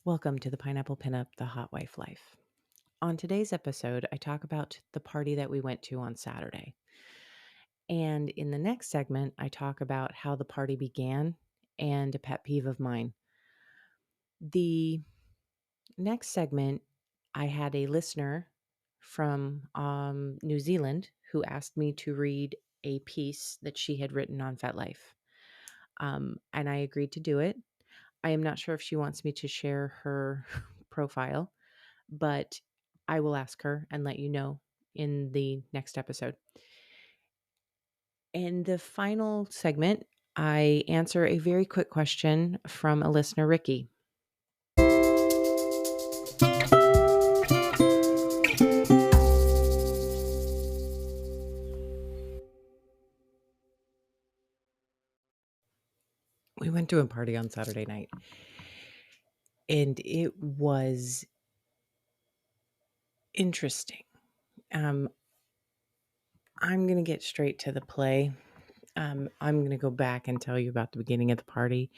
Welcome to the Pineapple Pinup, the Hot Wife Life. On today's episode, I talk about the party that we went to on Saturday. And in the next segment, I talk about how the party began and a pet peeve of mine. The next segment, I had a listener from New Zealand who asked me to read a piece that she had written on FetLife. And I agreed to do it. I am not sure if she wants me to share her profile, but I will ask her and let you know in the next episode. In the final segment, I answer a very quick question from a listener, Ricky. We went to a party on Saturday night, and it was interesting. I'm going to get straight to the play. I'm going to go back and tell you about the beginning of the party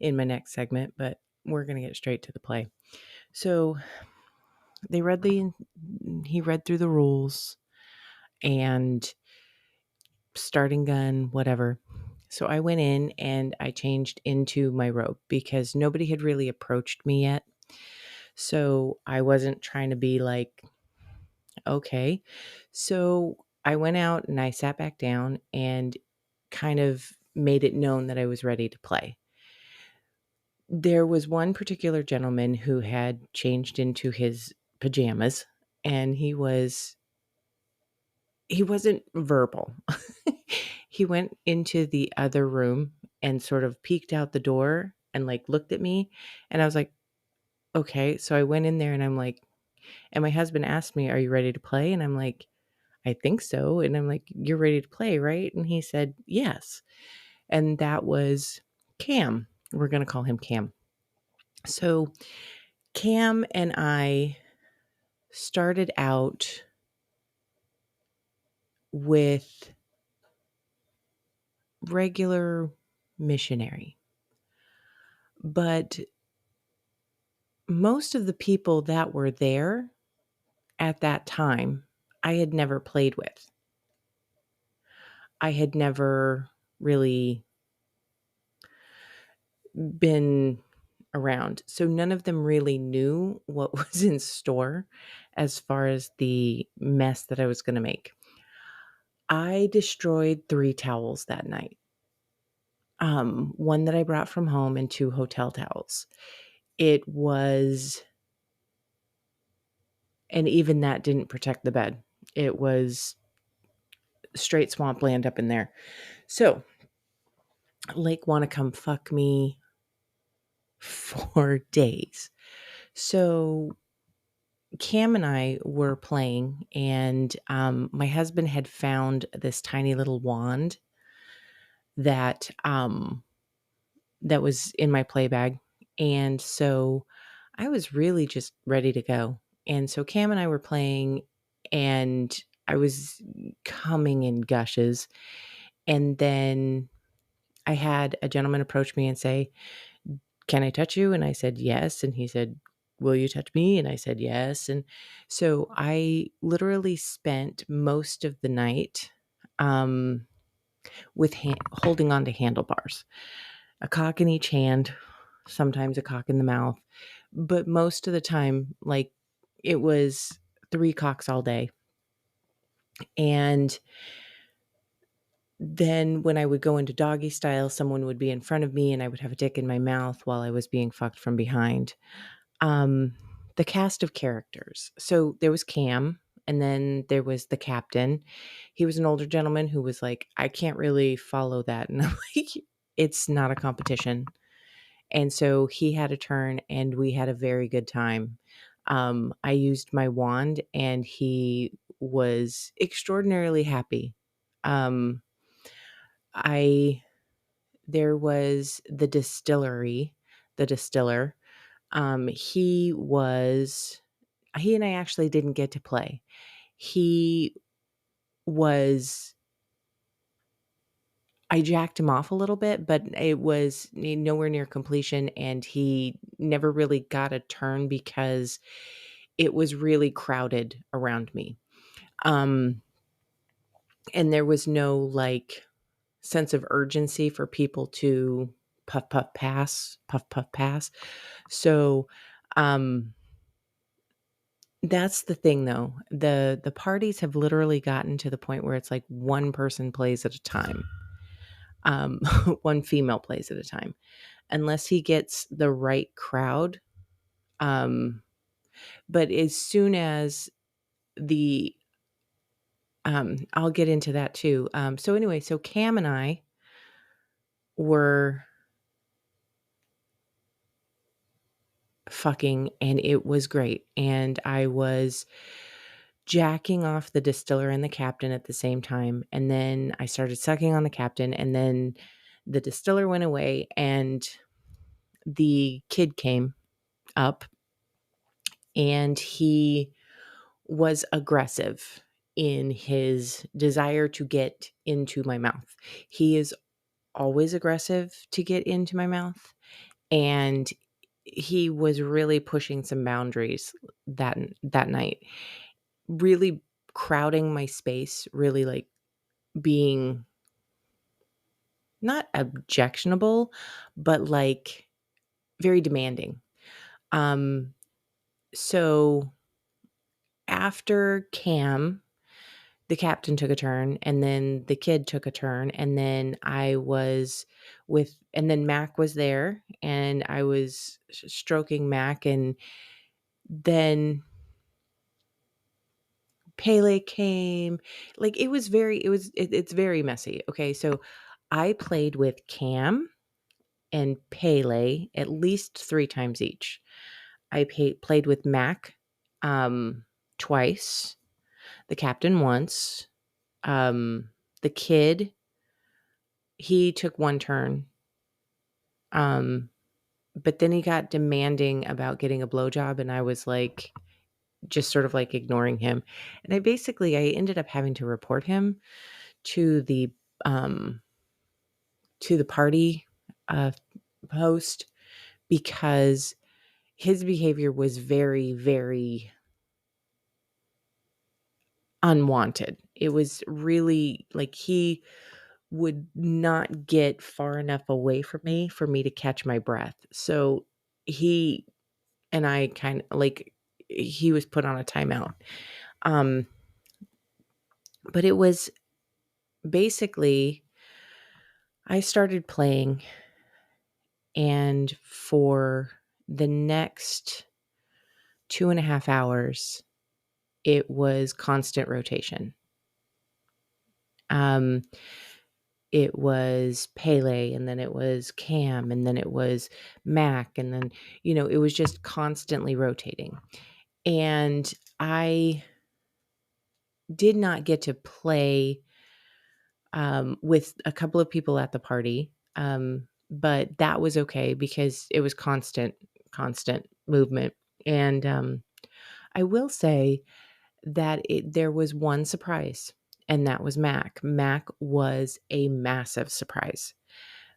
in my next segment, but we're going to get straight to the play. So he read through the rules and starting gun, whatever. So I went in and I changed into my robe because nobody had really approached me yet. So I wasn't trying to be like, okay. So I went out and I sat back down and kind of made it known that I was ready to play. There was one particular gentleman who had changed into his pajamas and he wasn't verbal. He went into the other room and sort of peeked out the door and like looked at me. And I was like, okay. So I went in there and I'm like, and my husband asked me, are you ready to play? And I'm like, I think so. And I'm like, you're ready to play, right? And he said, yes. And that was Cam. We're going to call him Cam. So Cam and I started out with regular missionary. But most of the people that were there at that time, I had never played with. I had never really been around. So none of them really knew what was in store as far as the mess that I was going to make. I destroyed 3 towels that night. One that I brought from home and 2 hotel towels. It was, and even that didn't protect the bed. It was straight swampland up in there. So, Lake wanna come fuck me for days. So, Cam and I were playing, and my husband had found this tiny little wand that that was in my play bag, and so I was really just ready to go. And so Cam and I were playing, and I was coming in gushes, and then I had a gentleman approach me and say, "Can I touch you?" And I said, "Yes." And he said, "Will you touch me?" And I said, "Yes." And so I literally spent most of the night um, with holding on to handlebars, a cock in each hand, sometimes a cock in the mouth, but most of the time, like it was 3 cocks all day. And then when I would go into doggy style, someone would be in front of me and I would have a dick in my mouth while I was being fucked from behind. Um, the cast of characters. So there was Cam, and then there was the captain. He was an older gentleman who was like, I can't really follow that. And I'm like, it's not a competition. And so he had a turn and we had a very good time. I used my wand and he was extraordinarily happy. Um, I There was the distiller. He and I actually didn't get to play. He was I jacked him off a little bit, but it was nowhere near completion, and he never really got a turn because it was really crowded around me. Um, and there was no like sense of urgency for people to puff puff pass. So um that's the thing though. The parties have literally gotten to the point where it's like one person plays at a time. Um one female plays at a time. Unless he gets the right crowd. Um but as soon as the I'll get into that too. So anyway, so Cam and I were fucking, and it was great. And I was jacking off the distiller and the captain at the same time. And then I started sucking on the captain, and then the distiller went away, and the kid came up, and he was aggressive in his desire to get into my mouth. He is always aggressive to get into my mouth, and he was really pushing some boundaries that night, really crowding my space, really like being not objectionable, but like very demanding. Um so after Cam, the captain took a turn, and then the kid took a turn, and then I was and then Mac was there, and I was stroking Mac, and then Pele came. Like it's very messy. Okay, so I played with Cam and Pele at least 3 times each. I played with Mac twice, the captain once, the kid, he took 1 turn. Um, but then he got demanding about getting a blowjob, and I was like just sort of like ignoring him. And I ended up having to report him to the um party uh host, because his behavior was very, very unwanted. It was really like he would not get far enough away from me for me to catch my breath. So he and I kind of like he was put on a timeout. Um but it was basically I started playing, and for the next 2.5 hours it was constant rotation. Um, it was Pele, and then it was Cam, and then it was Mac, and then, it was just constantly rotating. And I did not get to play with a couple of people at the party. But that was okay because it was constant movement. And I will say that there was one surprise, and that was Mac. Mac was a massive surprise.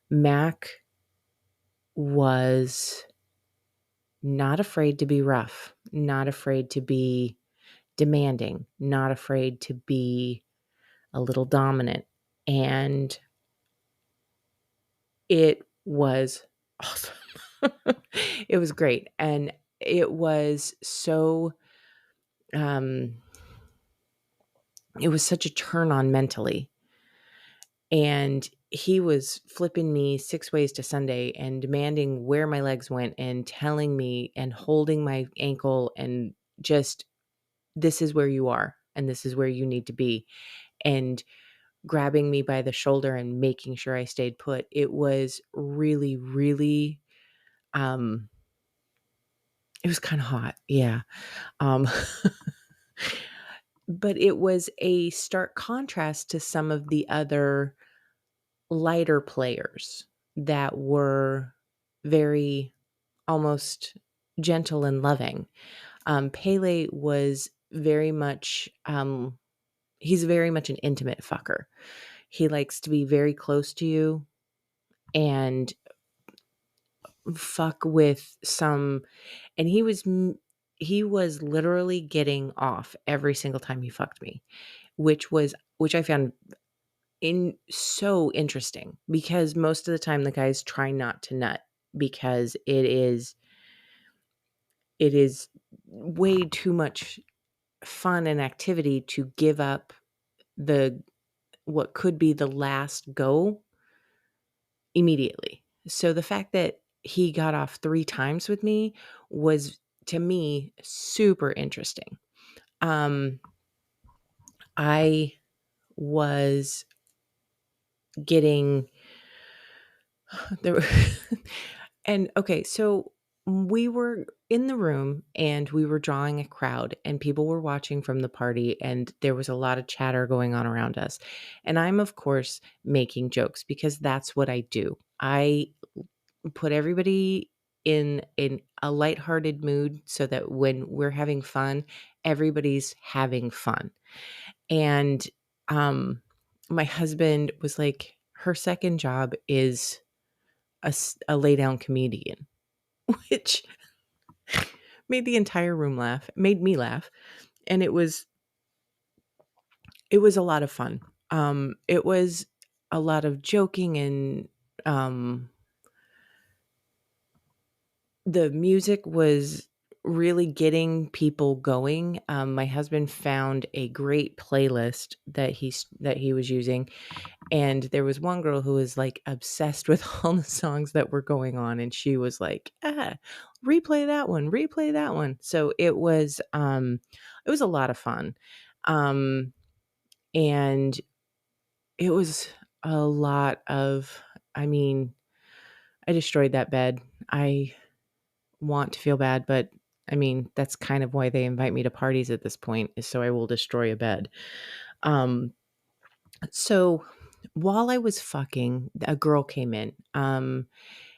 Mac was not afraid to be rough, not afraid to be demanding, not afraid to be a little dominant. And it was awesome. It was great. And it was so, um, it was such a turn on mentally. And he was flipping me 6 ways to Sunday and demanding where my legs went and telling me and holding my ankle and just, this is where you are and this is where you need to be. And grabbing me by the shoulder and making sure I stayed put. It was really, really, um, it was kind of hot. Yeah. Um, but it was a stark contrast to some of the other lighter players that were very almost gentle and loving. Pele was very much, he's very much an intimate fucker. He likes to be very close to you and fuck with some, and he was literally getting off every single time he fucked me, which I found so interesting, because most of the time the guys try not to nut because it is way too much fun and activity to give up the what could be the last go immediately. So the fact that he got off 3 times with me was, to me, super interesting. I was getting there were and okay, so we were in the room and we were drawing a crowd and people were watching from the party and there was a lot of chatter going on around us. And I'm of course making jokes because that's what I do. I put everybody in a lighthearted mood so that when we're having fun, everybody's having fun. And um my husband was like, her second job is a lay down comedian, which made the entire room laugh, made me laugh, and it was a lot of fun. It was a lot of joking and um the music was really getting people going. My husband found a great playlist that he was using, and there was one girl who was like obsessed with all the songs that were going on, and she was like, replay that one. So it was a lot of fun. Um, and it was a lot of, I mean, I destroyed that bed. I want to feel bad, but I mean, that's kind of why they invite me to parties at this point, is so I will destroy a bed. Um, so while I was fucking, a girl came in.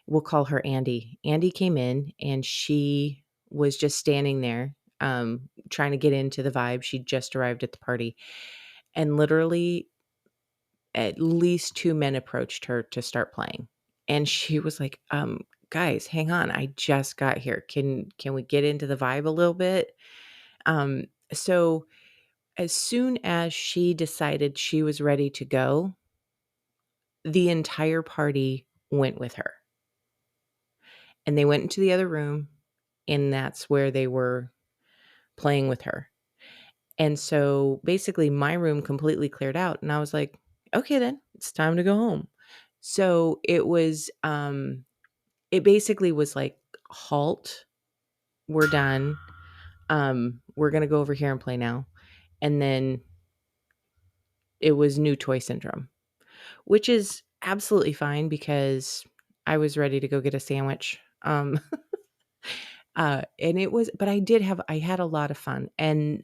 We'll call her Andy. Andy came in and she was just standing there, trying to get into the vibe. She just arrived at the party. And literally at least 2 men approached her to start playing. And she was like, guys, hang on. I just got here. Can we get into the vibe a little bit? So as soon as she decided she was ready to go, the entire party went with her. And they went into the other room, and that's where they were playing with her. And so basically my room completely cleared out and I was like, okay, then it's time to go home. So it basically was like, halt, we're done. We're going to go over here and play now. And then it was new toy syndrome, which is absolutely fine because I was ready to go get a sandwich. And it was, but I had a lot of fun. And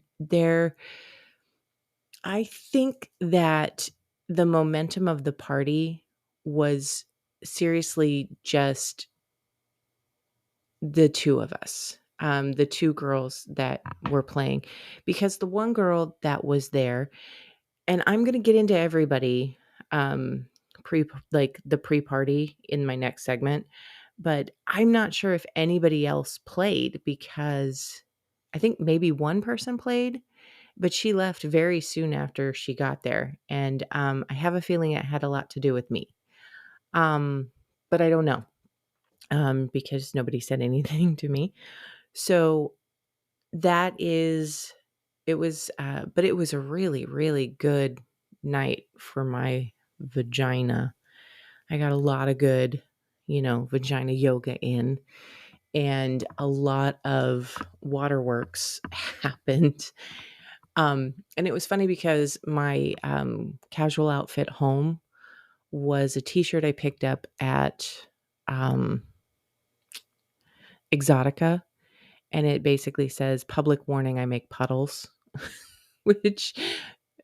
I think that the momentum of the party was seriously just the two of us, the two girls that were playing, because the one girl that was there, and I'm going to get into everybody, um, like the pre-party in my next segment, but I'm not sure if anybody else played because I think maybe one person played, but she left very soon after she got there, and, I have a feeling it had a lot to do with me. Um, but I don't know, because nobody said anything to me. So that is but it was a really, really good night for my vagina. I got a lot of good, vagina yoga in, and a lot of waterworks happened. And it was funny because my casual outfit home was a t-shirt I picked up at um, Exotica. And it basically says, public warning, I make puddles, which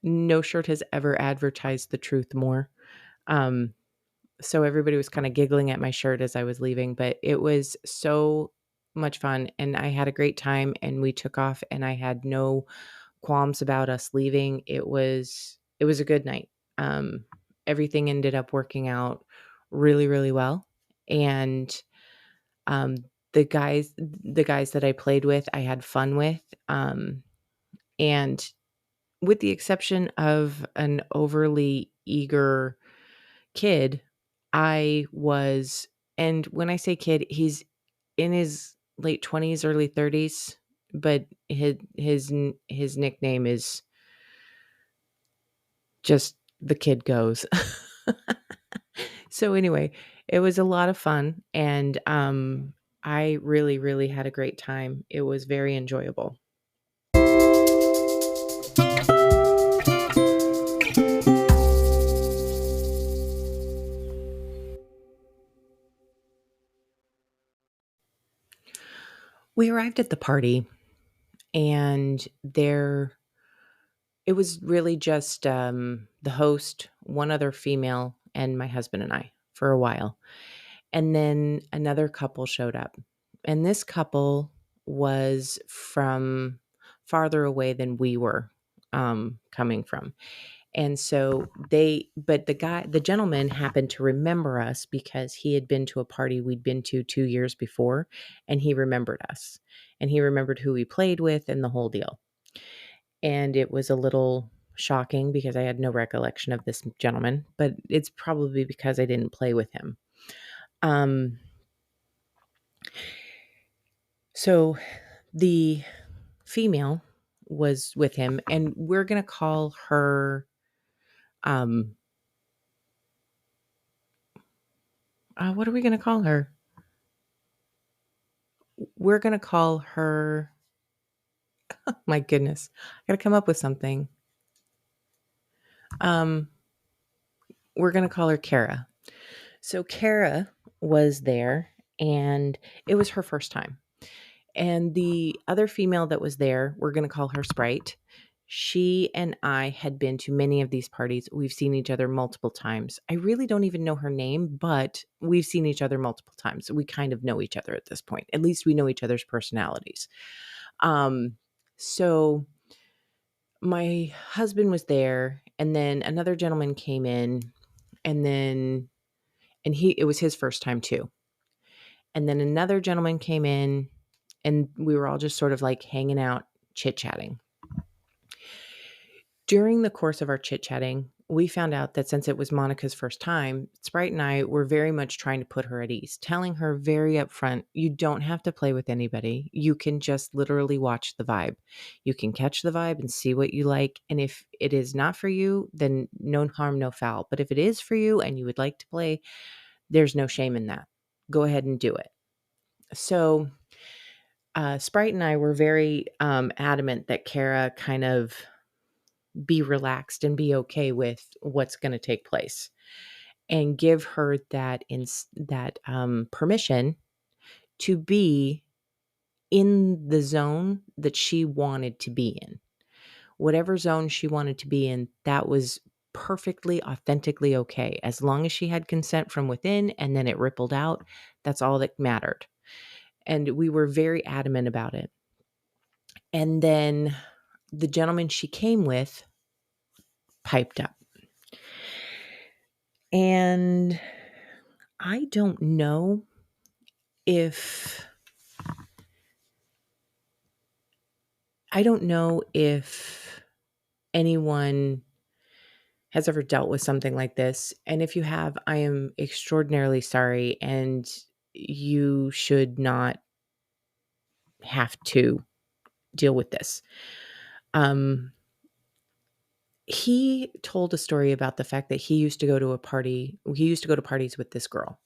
no shirt has ever advertised the truth more. Um, so everybody was kind of giggling at my shirt as I was leaving, but it was so much fun and I had a great time and we took off and I had no qualms about us leaving. It was a good night. everything ended up working out really, really well. And um, the guys that I played with, I had fun with. And with the exception of an overly eager kid, I was, and when I say kid, he's in his late 20s, early 30s, but his nickname is just the kid goes. So anyway, it was a lot of fun, and I really, really had a great time. It was very enjoyable. We arrived at the party, and it was really just the host, one other female, and my husband and I for a while. And then another couple showed up. And this couple was from farther away than we were coming from. And so the gentleman happened to remember us because he had been to a party we'd been to 2 years before, and he remembered us. And he remembered who we played with and the whole deal. And it was a little shocking because I had no recollection of this gentleman, but it's probably because I didn't play with him. Um, so the female was with him, and we're going to call her, um, what are we going to call her? We're going to call her, my goodness, I got to come up with something. Um, we're going to call her Kara. So Kara was there, and it was her first time. And the other female that was there, we're going to call her Sprite. She and I had been to many of these parties. We've seen each other multiple times. I really don't even know her name, but we've seen each other multiple times. We kind of know each other at this point. At least we know each other's personalities. So my husband was there, and then another gentleman came in, and then it was his first time too. And then another gentleman came in, and we were all just sort of like hanging out, chit-chatting. During the course of our chit-chatting, we found out that since it was Monica's first time, Sprite and I were very much trying to put her at ease, telling her very upfront, you don't have to play with anybody. You can just literally watch the vibe. You can catch the vibe and see what you like. And if it is not for you, then no harm, no foul. But if it is for you and you would like to play, there's no shame in that. Go ahead and do it. So Sprite and I were very adamant that Kara kind of be relaxed and be okay with what's going to take place, and give her that permission to be in the zone that she wanted to be in. Whatever zone she wanted to be in, that was perfectly, authentically okay. As long as she had consent from within and then it rippled out, that's all that mattered. And we were very adamant about it. And then the gentleman she came with piped up. And I don't know if anyone has ever dealt with something like this. And if you have, I am extraordinarily sorry, and you should not have to deal with this. He told a story about the fact that he used to go to a party. He used to go to parties with this girl,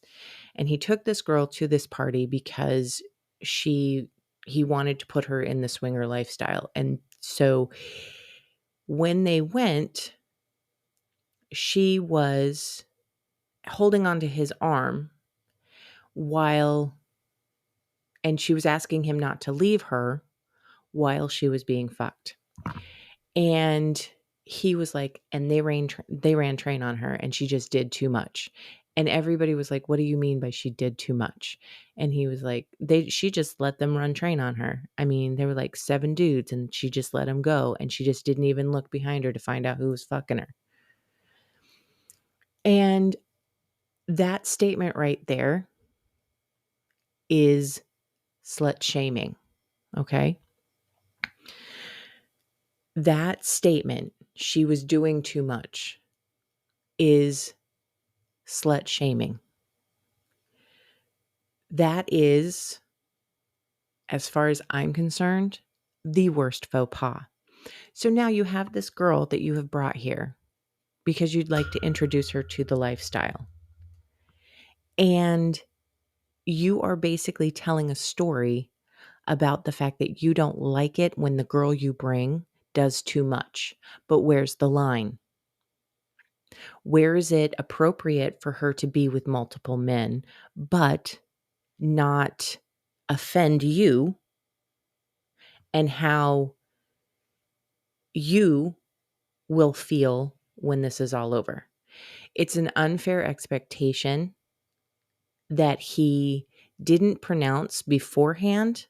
and he took this girl to this party because he wanted to put her in the swinger lifestyle. And so when they went, she was holding onto his arm and she was asking him not to leave her while she was being fucked. And he was like, and they ran train on her, and she just did too much. And everybody was like, what do you mean by she did too much? And he was like, she just let them run train on her. I mean, there were like 7 dudes, and she just let them go, and she just didn't even look behind her to find out who was fucking her. That statement right there is slut shaming. Okay. That statement, she was doing too much, is slut shaming. That is, as far as I'm concerned, the worst faux pas. So now you have this girl that you have brought here because you'd like to introduce her to the lifestyle. And you are basically telling a story about the fact that you don't like it when the girl you bring does too much. But where's the line? Where is it appropriate for her to be with multiple men, but not offend you and how you will feel when this is all over? It's an unfair expectation that he didn't pronounce beforehand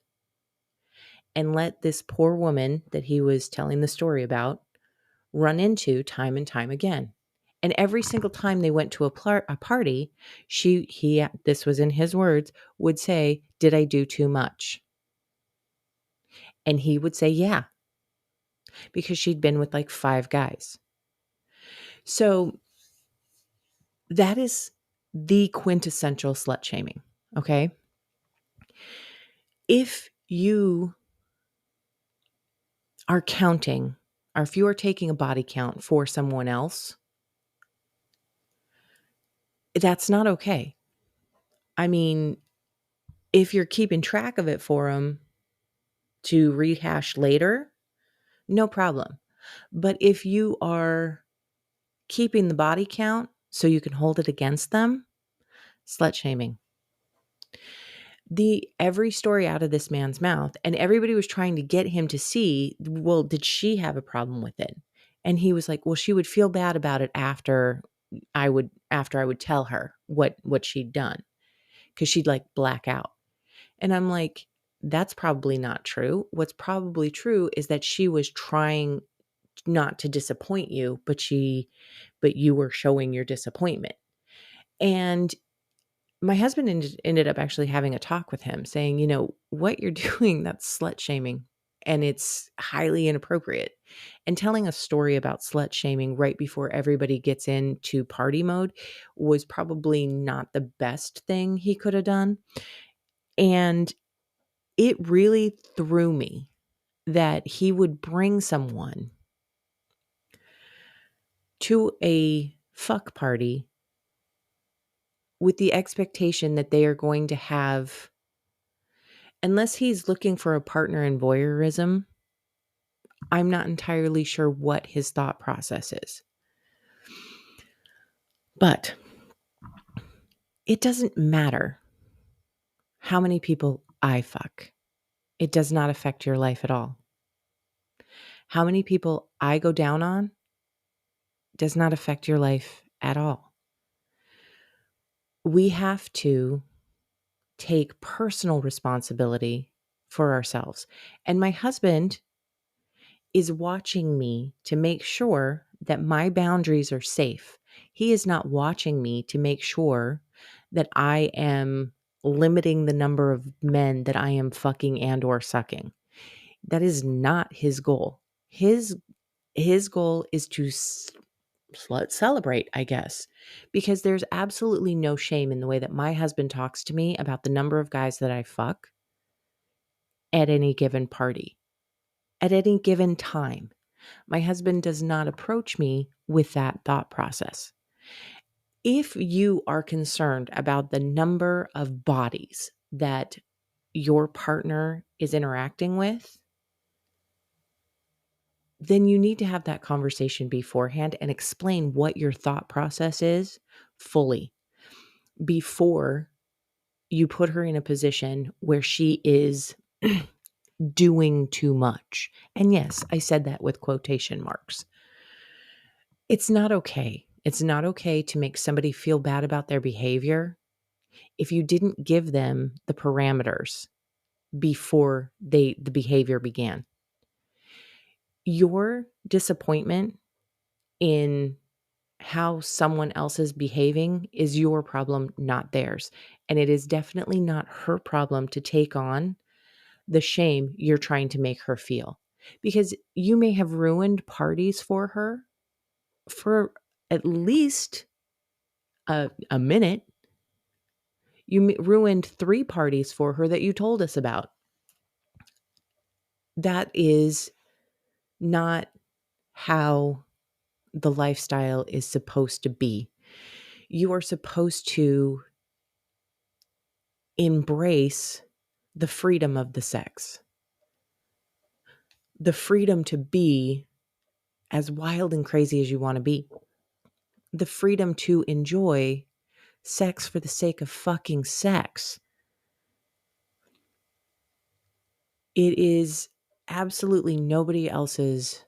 and let this poor woman that he was telling the story about run into time and time again. And every single time they went to a party, this was in his words, would say, "Did I do too much?" And he would say, "Yeah," because she'd been with like 5 guys. So that is the quintessential slut shaming, okay? If you are counting, or if you are taking a body count for someone else, that's not okay. I mean, if you're keeping track of it for them to rehash later, no problem. But if you are keeping the body count so you can hold it against them, slut shaming. Every story out of this man's mouth, and everybody was trying to get him to see, well, did she have a problem with it? And he was like, well, she would feel bad about it after I would tell her what she'd done, because she'd like black out. And I'm like, that's probably not true. What's probably true is that she was trying not to disappoint you, but you were showing your disappointment. And my husband ended up actually having a talk with him saying, what you're doing, that's slut shaming, and it's highly inappropriate. And telling a story about slut shaming right before everybody gets into party mode was probably not the best thing he could have done. And it really threw me that he would bring someone to a fuck party with the expectation that they are going to have, unless he's looking for a partner in voyeurism, I'm not entirely sure what his thought process is. But it doesn't matter how many people I fuck. It does not affect your life at all. How many people I go down on does not affect your life at all. We have to take personal responsibility for ourselves. And my husband is watching me to make sure that my boundaries are safe. He is not watching me to make sure that I am limiting the number of men that I am fucking and or sucking. That is not his goal. His goal is to let's celebrate, I guess, because there's absolutely no shame in the way that my husband talks to me about the number of guys that I fuck at any given party, at any given time. My husband does not approach me with that thought process. If you are concerned about the number of bodies that your partner is interacting with, then you need to have that conversation beforehand and explain what your thought process is fully before you put her in a position where she is doing too much. And yes, I said that with quotation marks. It's not okay. It's not okay to make somebody feel bad about their behavior if you didn't give them the parameters before the behavior began. Your disappointment in how someone else is behaving is your problem, not theirs. And it is definitely not her problem to take on the shame you're trying to make her feel. Because you may have ruined parties for her for at least a minute. You ruined 3 parties for her that you told us about. That is not how the lifestyle is supposed to be. You are supposed to embrace the freedom of the sex, the freedom to be as wild and crazy as you want to be, the freedom to enjoy sex for the sake of fucking sex. It is absolutely nobody else's.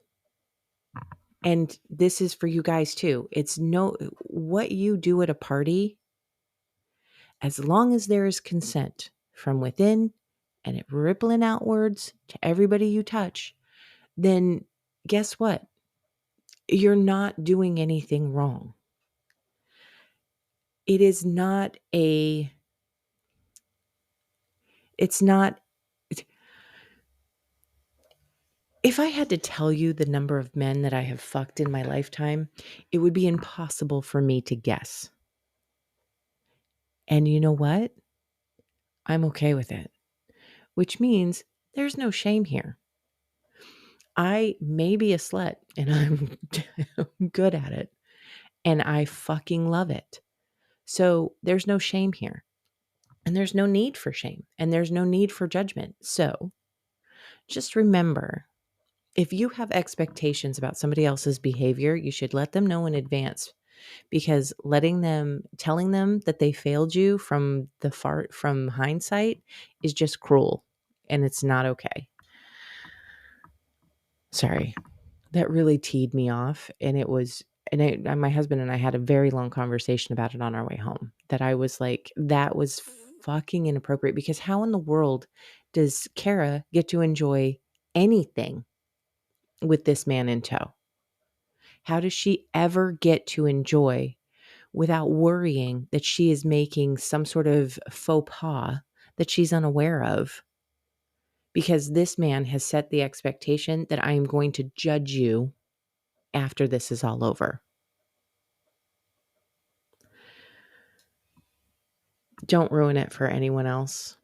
And this is for you guys too. It's no, what you do at a party, as long as there is consent from within and it rippling outwards to everybody you touch, then guess what? You're not doing anything wrong. It is not a, it's not, if I had to tell you the number of men that I have fucked in my lifetime, it would be impossible for me to guess. And you know what? I'm okay with it, which means there's no shame here. I may be a slut and I'm good at it and I fucking love it. So there's no shame here and there's no need for shame and there's no need for judgment. So just remember, if you have expectations about somebody else's behavior, you should let them know in advance, because telling them that they failed you from hindsight is just cruel and it's not okay. Sorry. That really teed me off, and it was, and my husband and I had a very long conversation about it on our way home, that I was like, that was fucking inappropriate, because how in the world does Kara get to enjoy anything with this man in tow? How does she ever get to enjoy without worrying that she is making some sort of faux pas that she's unaware of? Because this man has set the expectation that I am going to judge you after this is all over. Don't ruin it for anyone else.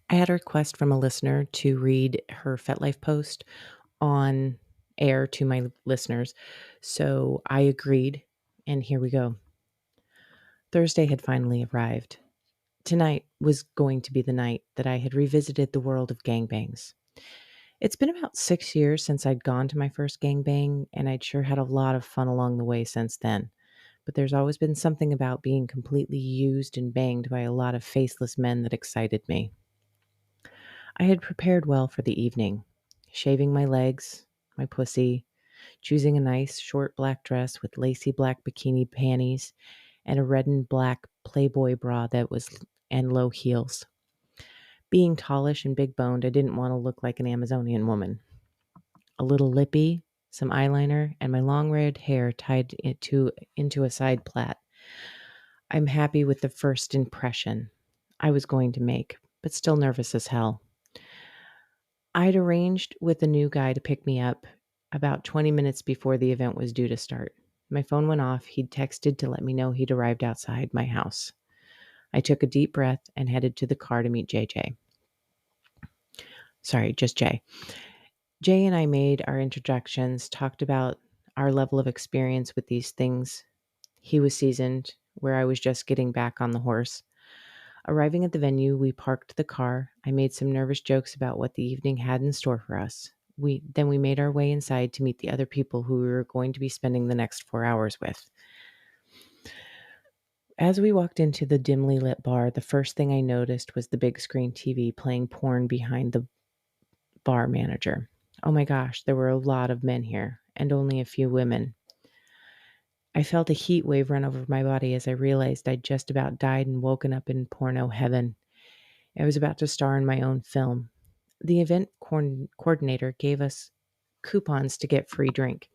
I had a request from a listener to read her FetLife post on air to my listeners, so I agreed, and here we go. Thursday had finally arrived. Tonight was going to be the night that I had revisited the world of gangbangs. It's been about 6 years since I'd gone to my first gangbang, and I'd sure had a lot of fun along the way since then. But there's always been something about being completely used and banged by a lot of faceless men that excited me. I had prepared well for the evening, shaving my legs, my pussy, choosing a nice short black dress with lacy black bikini panties and a red and black Playboy bra and low heels. Being tallish and big boned, I didn't want to look like an Amazonian woman. A little lippy, some eyeliner, and my long red hair tied into a side plait. I'm happy with the first impression I was going to make, but still nervous as hell. I'd arranged with a new guy to pick me up about 20 minutes before the event was due to start. My phone went off. He'd texted to let me know he'd arrived outside my house. I took a deep breath and headed to the car to meet JJ. Sorry, just Jay. Jay and I made our introductions, talked about our level of experience with these things. He was seasoned, where I was just getting back on the horse. Arriving at the venue, we parked the car. I made some nervous jokes about what the evening had in store for us. Then we made our way inside to meet the other people who we were going to be spending the next 4 hours with. As we walked into the dimly lit bar, the first thing I noticed was the big screen TV playing porn behind the bar manager. Oh my gosh, there were a lot of men here and only a few women. I felt a heat wave run over my body as I realized I'd just about died and woken up in porno heaven. I was about to star in my own film. The event coordinator gave us coupons to get free drink.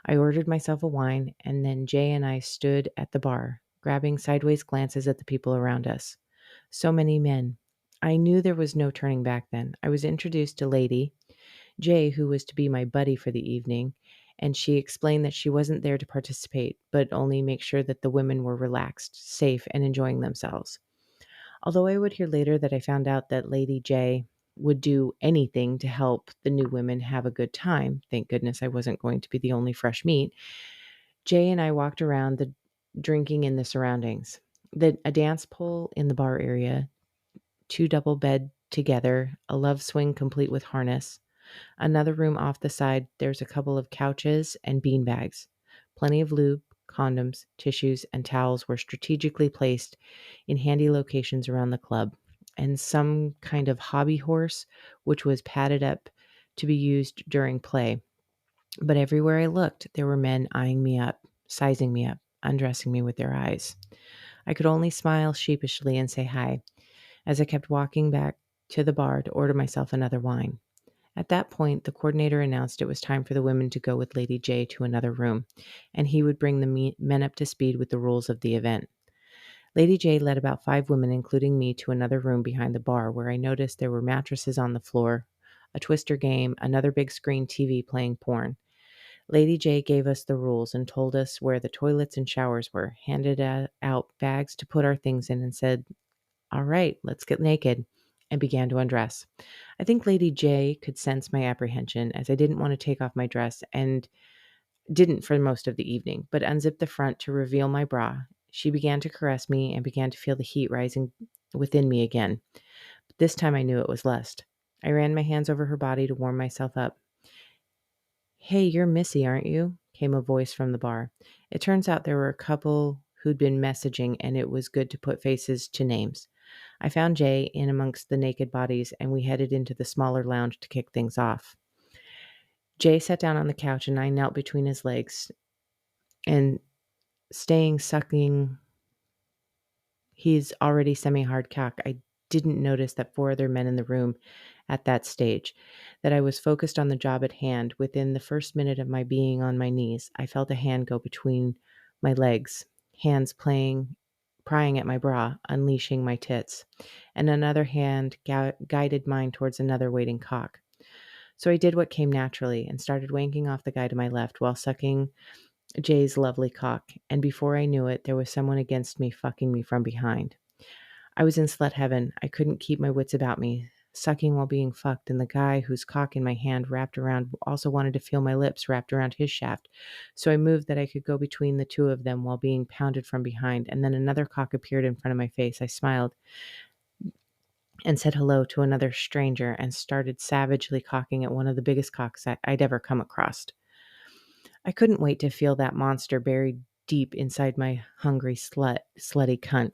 I ordered myself a wine, and then Jay and I stood at the bar, grabbing sideways glances at the people around us. So many men. I knew there was no turning back then. I was introduced to Lady, Jay, who was to be my buddy for the evening, and she explained that she wasn't there to participate, but only make sure that the women were relaxed, safe, and enjoying themselves. Although I would hear later that I found out that Lady J would do anything to help the new women have a good time, thank goodness I wasn't going to be the only fresh meat, Jay and I walked around the drinking in the surroundings. A dance pole in the bar area, two double bed together, a love swing complete with harness. Another room off the side, there's a couple of couches and bean bags. Plenty of lube, condoms, tissues, and towels were strategically placed in handy locations around the club. And some kind of hobby horse, which was padded up to be used during play. But everywhere I looked, there were men eyeing me up, sizing me up, undressing me with their eyes. I could only smile sheepishly and say hi as I kept walking back to the bar to order myself another wine. At that point, the coordinator announced it was time for the women to go with Lady J to another room, and he would bring the men up to speed with the rules of the event. Lady J led about 5 women, including me, to another room behind the bar where I noticed there were mattresses on the floor, a twister game, another big screen TV playing porn. Lady J gave us the rules and told us where the toilets and showers were, handed out bags to put our things in, and said, "All right, let's get naked," and began to undress. I think Lady J could sense my apprehension as I didn't want to take off my dress and didn't for most of the evening, but unzipped the front to reveal my bra. She began to caress me and began to feel the heat rising within me again. But this time I knew it was lust. I ran my hands over her body to warm myself up. "Hey, you're Missy, aren't you?" came a voice from the bar. It turns out there were a couple who'd been messaging, and it was good to put faces to names. I found Jay in amongst the naked bodies, and we headed into the smaller lounge to kick things off. Jay sat down on the couch, and I knelt between his legs and staying sucking his already semi-hard cock. I didn't notice that 4 other men in the room at that stage, that I was focused on the job at hand. Within the first minute of my being on my knees, I felt a hand go between my legs, hands prying at my bra, unleashing my tits, and another hand guided mine towards another waiting cock. So I did what came naturally and started wanking off the guy to my left while sucking Jay's lovely cock, and before I knew it, there was someone against me fucking me from behind. I was in slut heaven. I couldn't keep my wits about me, sucking while being fucked, and the guy whose cock in my hand wrapped around also wanted to feel my lips wrapped around his shaft. So I moved that I could go between the two of them while being pounded from behind, and then another cock appeared in front of my face. I smiled and said hello to another stranger and started savagely cocking at one of the biggest cocks I'd ever come across. I couldn't wait to feel that monster buried deep inside my hungry slutty cunt.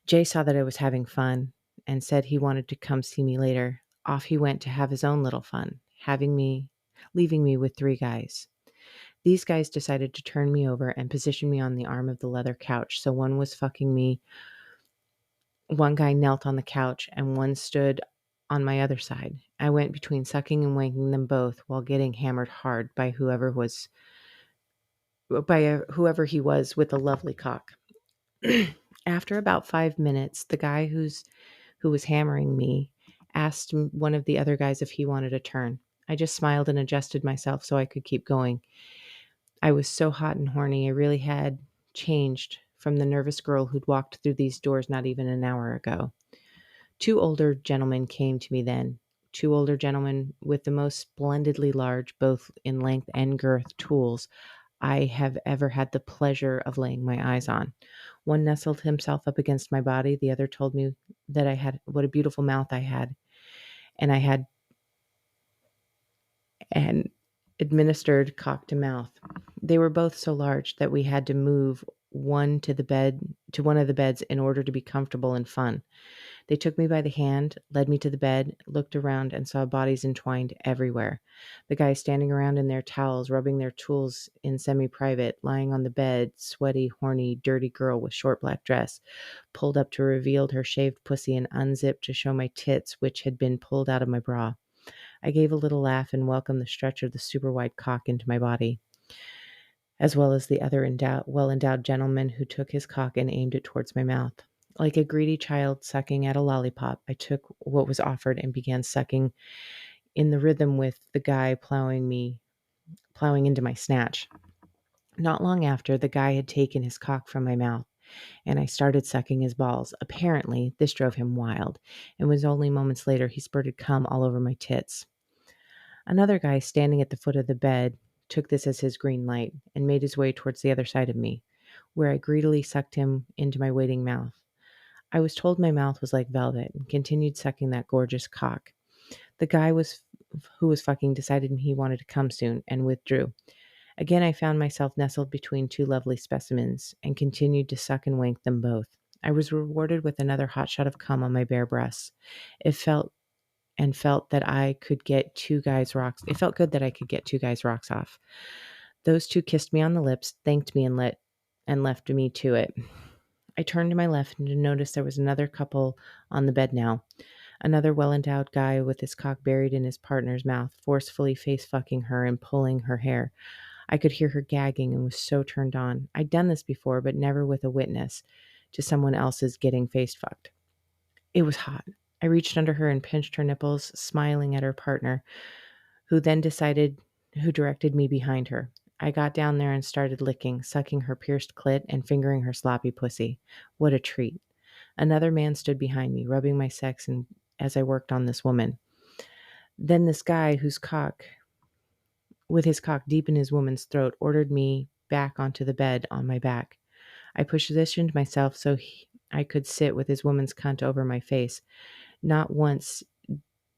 Jay saw that I was having fun and said he wanted to come see me later. Off he went to have his own little fun, leaving me with 3 guys. These guys decided to turn me over and position me on the arm of the leather couch. So one was fucking me, one guy knelt on the couch, and one stood on my other side. I went between sucking and wanking them both while getting hammered hard by whoever he was with a lovely cock. After about 5 minutes, the guy who was hammering me asked one of the other guys if he wanted a turn. I just smiled and adjusted myself so I could keep going. I was so hot and horny. I really had changed from the nervous girl who'd walked through these doors not even an hour ago. 2 older gentlemen came to me then. 2 older gentlemen with the most splendidly large, both in length and girth, tools I have ever had the pleasure of laying my eyes on. One nestled himself up against my body. The other told me that I had what a beautiful mouth I had, and I had and administered cock to mouth. They were both so large that we had to move one to one of the beds in order to be comfortable and fun. They took me by the hand, led me to the bed, looked around, and saw bodies entwined everywhere. The guys standing around in their towels, rubbing their tools in semi private, lying on the bed, sweaty, horny, dirty girl with short black dress, pulled up to reveal her shaved pussy and unzipped to show my tits, which had been pulled out of my bra. I gave a little laugh and welcomed the stretch of the super wide cock into my body, as well as the other well endowed gentleman who took his cock and aimed it towards my mouth. Like a greedy child sucking at a lollipop, I took what was offered and began sucking in the rhythm with the guy plowing into my snatch. Not long after, the guy had taken his cock from my mouth, and I started sucking his balls. Apparently, this drove him wild, and was only moments later he spurted cum all over my tits. Another guy standing at the foot of the bed took this as his green light and made his way towards the other side of me, where I greedily sucked him into my waiting mouth. I was told my mouth was like velvet and continued sucking that gorgeous cock. The guy who was fucking decided he wanted to come soon and withdrew. Again, I found myself nestled between two lovely specimens and continued to suck and wank them both. I was rewarded with another hot shot of cum on my bare breasts. It felt that I could get two guys' rocks. It felt good that I could get two guys' rocks off. Those two kissed me on the lips, thanked me, and left me to it. I turned to my left and noticed there was another couple on the bed now. Another well-endowed guy with his cock buried in his partner's mouth, forcefully face-fucking her and pulling her hair. I could hear her gagging and was so turned on. I'd done this before, but never with a witness to someone else's getting face-fucked. It was hot. I reached under her and pinched her nipples, smiling at her partner, who directed me behind her. I got down there and started licking, sucking her pierced clit and fingering her sloppy pussy. What a treat. Another man stood behind me, rubbing my sex and as I worked on this woman. Then this guy with his cock deep in his woman's throat, ordered me back onto the bed on my back. I positioned myself so I could sit with his woman's cunt over my face. Not once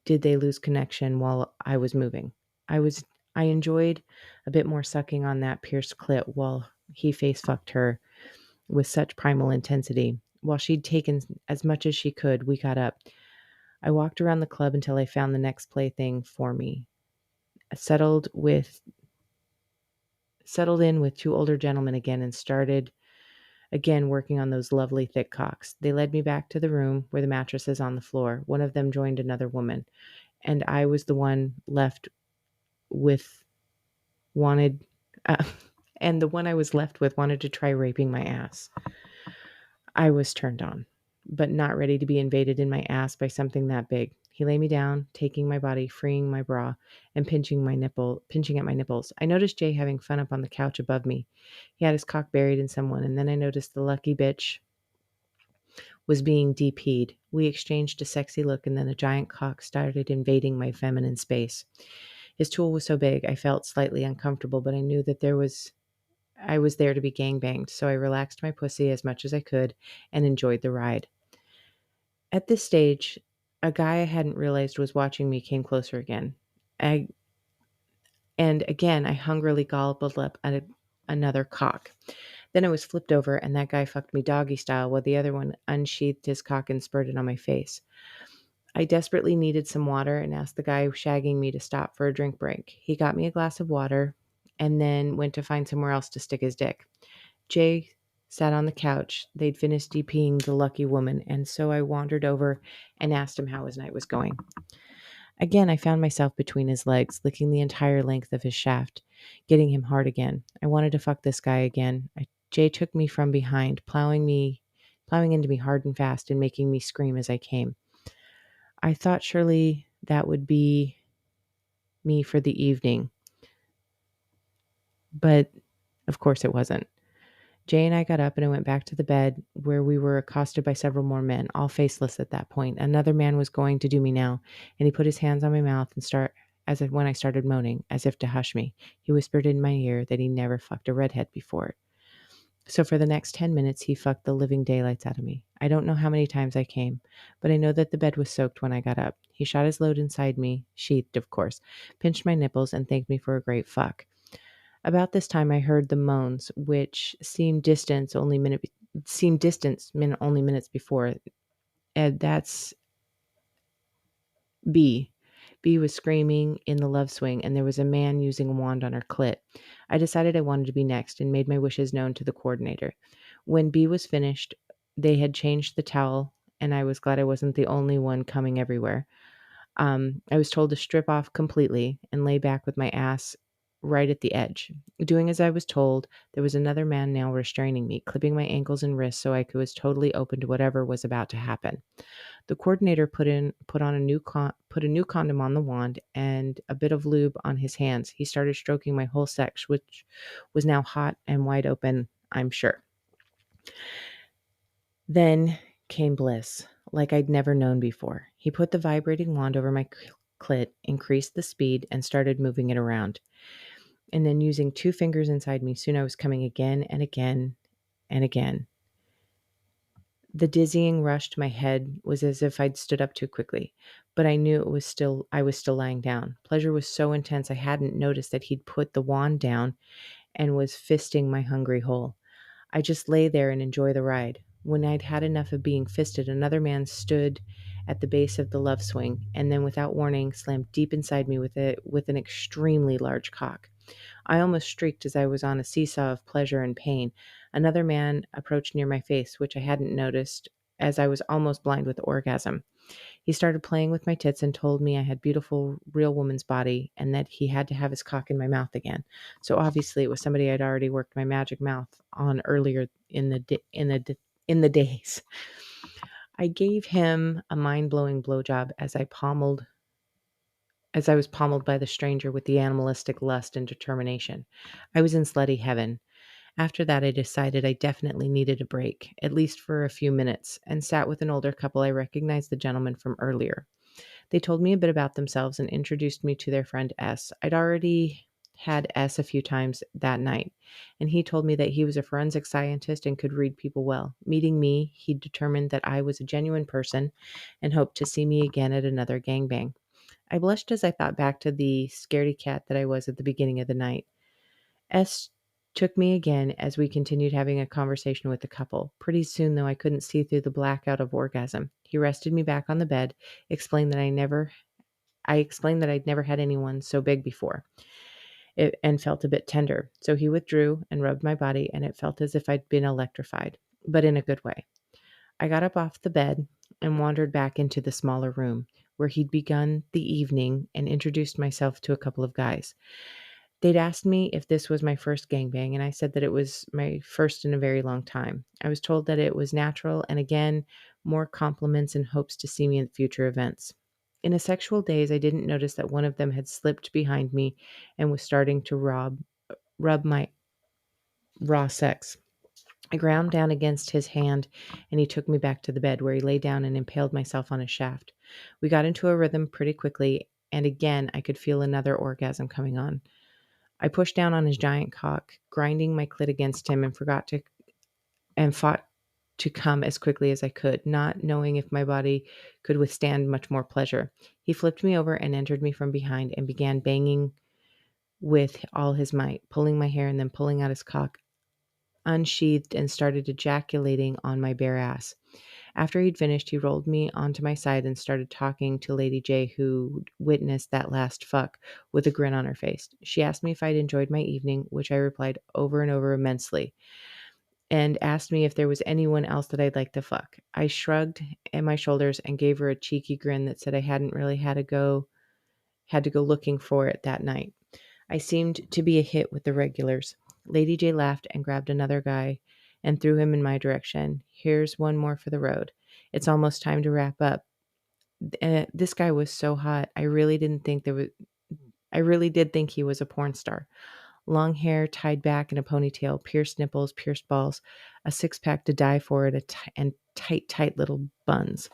did they lose connection while I was moving. I enjoyed a bit more sucking on that pierced clit while he face fucked her with such primal intensity. While she'd taken as much as she could, we got up. I walked around the club until I found the next plaything for me. I settled in with two older gentlemen again and started again working on those lovely thick cocks. They led me back to the room where the mattress is on the floor. One of them joined another woman, and I was the one left with wanted uh, and the one I was left with wanted to try raping my ass. I was turned on, but not ready to be invaded in my ass by something that big. He lay me down, taking my body, freeing my bra, and pinching at my nipples. I noticed Jay having fun up on the couch above me. He had his cock buried in someone, and then I noticed the lucky bitch was being DP'd. We exchanged a sexy look, and then a giant cock started invading my feminine space. His tool was so big, I felt slightly uncomfortable, but I knew that I was there to be gangbanged, so I relaxed my pussy as much as I could and enjoyed the ride. At this stage, a guy I hadn't realized was watching me came closer again. I And again, I hungrily gobbled up another cock. Then I was flipped over, and that guy fucked me doggy style while the other one unsheathed his cock and spurted on my face. I desperately needed some water and asked the guy shagging me to stop for a drink break. He got me a glass of water and then went to find somewhere else to stick his dick. Jay sat on the couch. They'd finished DPing the lucky woman, and so I wandered over and asked him how his night was going. Again, I found myself between his legs, licking the entire length of his shaft, getting him hard again. I wanted to fuck this guy again. Jay took me from behind, plowing into me hard and fast and making me scream as I came. I thought surely that would be me for the evening, but of course it wasn't. Jay and I got up and I went back to the bed where we were accosted by several more men, all faceless at that point. Another man was going to do me now, and he put his hands on my mouth and when I started moaning, as if to hush me. He whispered in my ear that he never fucked a redhead before. So for the next 10 minutes, he fucked the living daylights out of me. I don't know how many times I came, but I know that the bed was soaked when I got up. He shot his load inside me, sheathed, of course, pinched my nipples, and thanked me for a great fuck. About this time, I heard the moans, which seemed distant only minutes before. And that's B. B was screaming in the love swing, and there was a man using a wand on her clit. I decided I wanted to be next and made my wishes known to the coordinator. When B was finished, they had changed the towel, and I was glad I wasn't the only one coming everywhere. I was told to strip off completely and lay back with my ass right at the edge. Doing as I was told, there was another man now restraining me, clipping my ankles and wrists so I was totally open to whatever was about to happen. The coordinator put a new condom on the wand and a bit of lube on his hands. He started stroking my whole sex, which was now hot and wide open, I'm sure. Then came bliss, like I'd never known before. He put the vibrating wand over my clit, increased the speed, and started moving it around. And then using two fingers inside me, soon I was coming again and again and again. The dizzying rush to my head was as if I'd stood up too quickly, but I knew I was still lying down. Pleasure was so intense I hadn't noticed that he'd put the wand down and was fisting my hungry hole. I just lay there and enjoy the ride. When I'd had enough of being fisted, another man stood at the base of the love swing and then without warning slammed deep inside me with an extremely large cock. I almost shrieked as I was on a seesaw of pleasure and pain. Another man approached near my face, which I hadn't noticed as I was almost blind with orgasm. He started playing with my tits and told me I had beautiful real woman's body and that he had to have his cock in my mouth again. So obviously it was somebody I'd already worked my magic mouth on earlier in the days. I gave him a mind-blowing blowjob as I was pommeled by the stranger with the animalistic lust and determination. I was in slutty heaven. After that, I decided I definitely needed a break, at least for a few minutes, and sat with an older couple I recognized the gentleman from earlier. They told me a bit about themselves and introduced me to their friend S. I'd already had S a few times that night, and he told me that he was a forensic scientist and could read people well. Meeting me, he determined that I was a genuine person and hoped to see me again at another gangbang. I blushed as I thought back to the scaredy cat that I was at the beginning of the night. S took me again as we continued having a conversation with the couple. Pretty soon, though, I couldn't see through the blackout of orgasm. He rested me back on the bed, explained that I explained that I'd never had anyone so big before, and felt a bit tender. So he withdrew and rubbed my body, and it felt as if I'd been electrified, but in a good way. I got up off the bed and wandered back into the smaller room where he'd begun the evening and introduced myself to a couple of guys. They'd asked me if this was my first gangbang, and I said that it was my first in a very long time. I was told that it was natural, and again, more compliments and hopes to see me in future events. In a sexual daze, I didn't notice that one of them had slipped behind me and was starting to rub my raw sex. I ground down against his hand, and he took me back to the bed where he lay down and impaled myself on a shaft. We got into a rhythm pretty quickly, and again I could feel another orgasm coming on. I pushed down on his giant cock, grinding my clit against him, and fought to come as quickly as I could, not knowing if my body could withstand much more pleasure. He flipped me over and entered me from behind and began banging with all his might, pulling my hair and then pulling out his cock, unsheathed, and started ejaculating on my bare ass. After he'd finished, he rolled me onto my side and started talking to Lady J, who witnessed that last fuck with a grin on her face. She asked me if I'd enjoyed my evening, which I replied over and over immensely, and asked me if there was anyone else that I'd like to fuck. I shrugged at my shoulders and gave her a cheeky grin that said I hadn't really had to go looking for it that night. I seemed to be a hit with the regulars. Lady J laughed and grabbed another guy and threw him in my direction. Here's one more for the road. It's almost time to wrap up. This guy was so hot. I really did think he was a porn star. Long hair tied back in a ponytail, pierced nipples, pierced balls, a six-pack to die for, and tight little buns.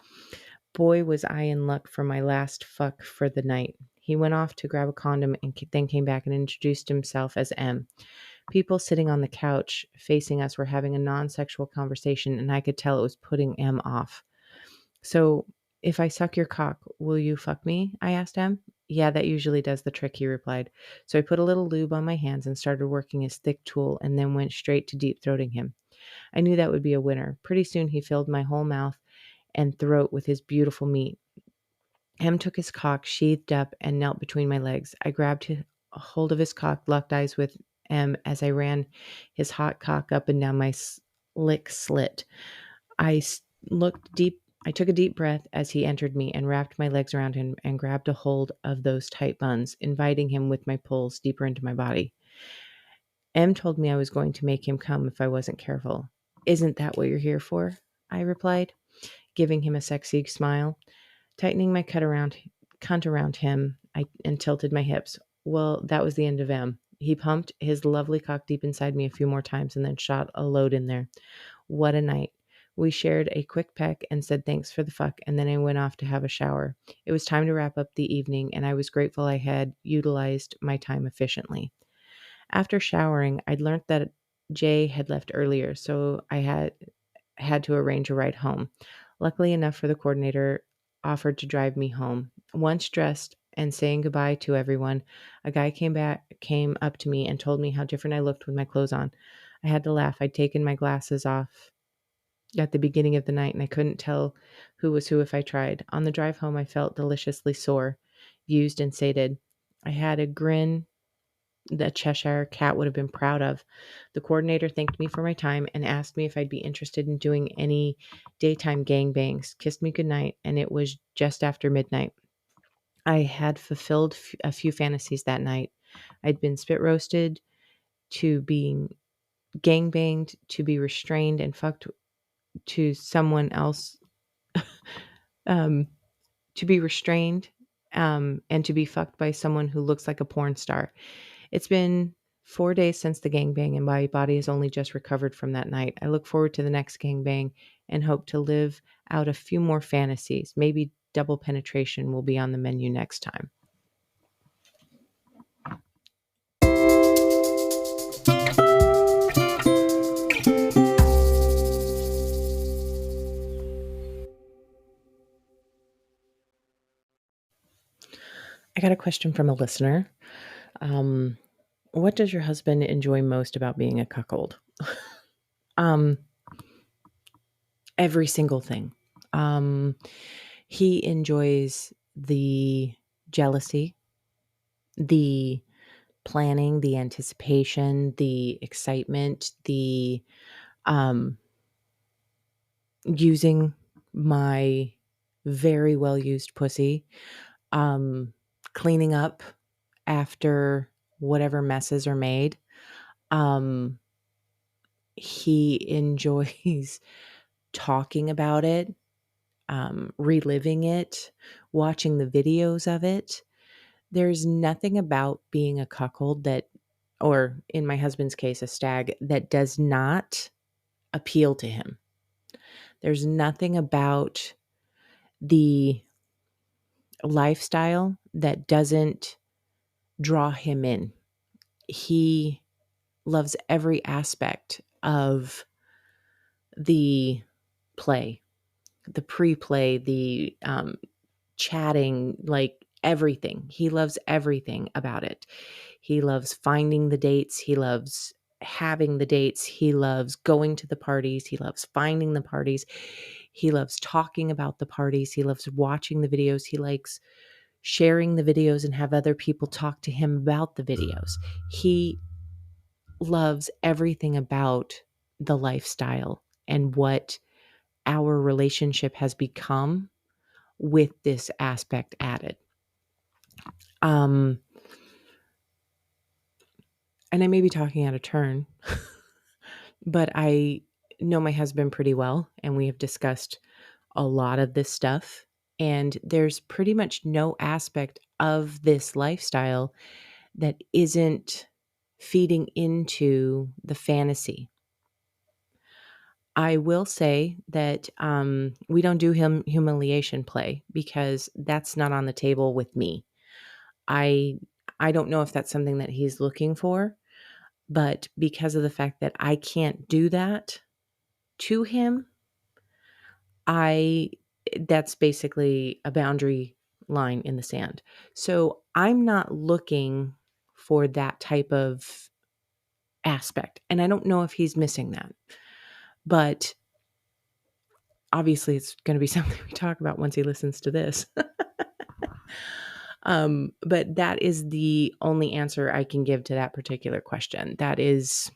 Boy, was I in luck for my last fuck for the night. He went off to grab a condom and then came back and introduced himself as M. People sitting on the couch facing us were having a non-sexual conversation, and I could tell it was putting M off. So, if I suck your cock, will you fuck me? I asked M. Yeah, that usually does the trick, he replied. So I put a little lube on my hands and started working his thick tool and then went straight to deep throating him. I knew that would be a winner. Pretty soon he filled my whole mouth and throat with his beautiful meat. M took his cock, sheathed up, and knelt between my legs. I grabbed a hold of his cock, locked eyes with M as I ran his hot cock up and down my slick slit. I looked deep. I took a deep breath as he entered me and wrapped my legs around him and grabbed a hold of those tight buns, inviting him with my pulls deeper into my body. M told me I was going to make him come if I wasn't careful. Isn't that what you're here for? I replied, giving him a sexy smile. Tightening my cunt around him, and tilted my hips. Well, that was the end of M. He pumped his lovely cock deep inside me a few more times and then shot a load in there. What a night. We shared a quick peck and said thanks for the fuck, and then I went off to have a shower. It was time to wrap up the evening, and I was grateful I had utilized my time efficiently. After showering, I'd learned that Jay had left earlier, so I had to arrange a ride home. Luckily enough for the coordinator, offered to drive me home. Once dressed and saying goodbye to everyone, a guy came up to me and told me how different I looked with my clothes on. I had to laugh. I'd taken my glasses off at the beginning of the night and I couldn't tell who was who if I tried. On the drive home, I felt deliciously sore, used and sated. I had a grin that Cheshire Cat would have been proud of. The coordinator thanked me for my time and asked me if I'd be interested in doing any daytime gangbangs, kissed me goodnight, and it was just after midnight. I had fulfilled a few fantasies that night. I'd been spit roasted, to being gangbanged, to be restrained and fucked to someone else, um, to be restrained, and to be fucked by someone who looks like a porn star. It's been 4 days since the gangbang, and my body has only just recovered from that night. I look forward to the next gangbang and hope to live out a few more fantasies. Maybe double penetration will be on the menu next time. I got a question from a listener. What does your husband enjoy most about being a cuckold? um, every single thing. Um, he enjoys the jealousy, the planning, the anticipation, the excitement, the um, using my very well used pussy, um, cleaning up after whatever messes are made. Um, he enjoys talking about it, reliving it, watching the videos of it. There's nothing about being a cuckold that, or in my husband's case, a stag, that does not appeal to him. There's nothing about the lifestyle that doesn't draw him in. He loves every aspect of the play, the pre-play, the chatting, like everything. He loves everything about it. He loves finding the dates. He loves having the dates. He loves going to the parties. He loves finding the parties. He loves talking about the parties. He loves watching the videos. He likes sharing the videos and have other people talk to him about the videos. He loves everything about the lifestyle and what our relationship has become with this aspect added. Um, and I may be talking out of turn, but I know my husband pretty well, and we have discussed a lot of this stuff. And there's pretty much no aspect of this lifestyle that isn't feeding into the fantasy. I will say that we don't do humiliation play because that's not on the table with me. I I don't know if that's something that he's looking for, but because of the fact that I can't do that to him, I that's basically a boundary line in the sand. So I'm not looking for that type of aspect, and I don't know if he's missing that. But obviously it's going to be something we talk about once he listens to this. But that is the only answer I can give to that particular question. That is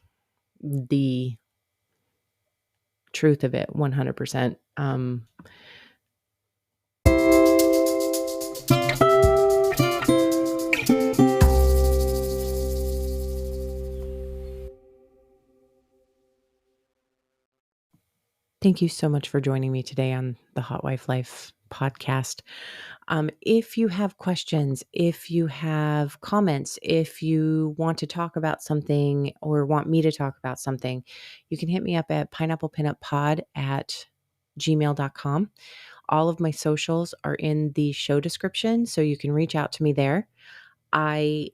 the truth of it, 100%. Thank you so much for joining me today on the Hot Wife Life podcast. If you have questions, if you have comments, if you want to talk about something or want me to talk about something, you can hit me up at pineapplepinuppod@gmail.com. All of my socials are in the show description, so you can reach out to me there. I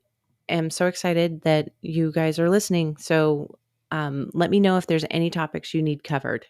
am so excited that you guys are listening. So let me know if there's any topics you need covered.